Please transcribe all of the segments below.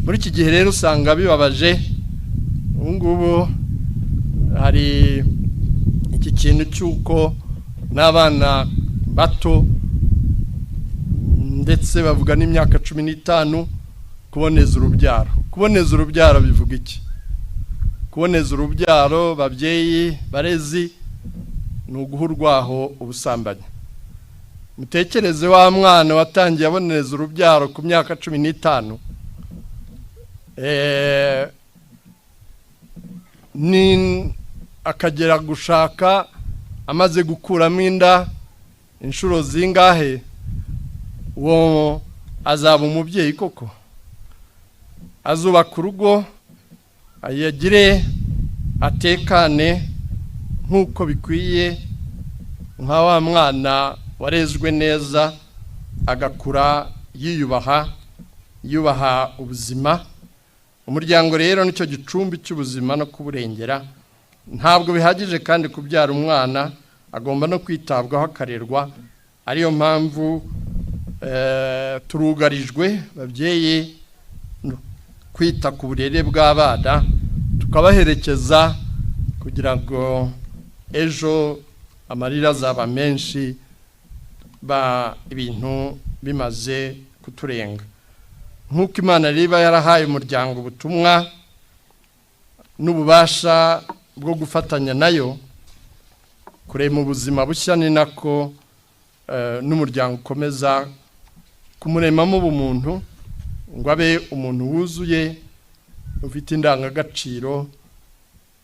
muri iki gihe rero usanga bibabaje. Ubu ngubu hari iki kintu cy'uko n'abana bato ndetse bavuga n'imyaka 15 kuboneza urubyaro bivuga iki? Kuboneza urubyaro babyeyi barezi ni uguhurwaho ubusambanyi. Mutekereze wa mwana watangiye aboneza urubyaro ku myaka 15 ni akagera gushaka amaze gukuramo inda inshuro zingahe, uwo azaba umubyeyi koko? Azubaka urugo, ayagire atekane nk'uko bikwiye, nka wa mwana warezwe neza agakura yubaha ubuzima. Umuryango rero nicyo gicumbi cy'ubuzima no kuburengera. Ntabwo bihagije kandi kubyara umwana, agomba no kwitabwaho akarerwa. Ariyo mpamvu turugarijwe babyeyi kwita ku burere bw'abana, tukabaherekeza kugira ngo ejo amarira azaba menshi ibintu bimaze kuturenga. Nk'uko Imana riba yarahaye umuryango ubutumwa n'ububasha bwo gufatanya nayo kurema ubuzima bushya, ni nako n'umuryango ukomeza kumuremamo ubumuntu ngo abe umuntu wuzuye ufite indangagaciro,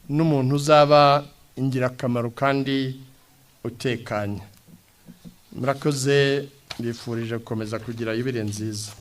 n'umuntu uzaba ingirakamaro kandi utekanye. Murakoze, mbifurije gukomeza kugira yubile nziza.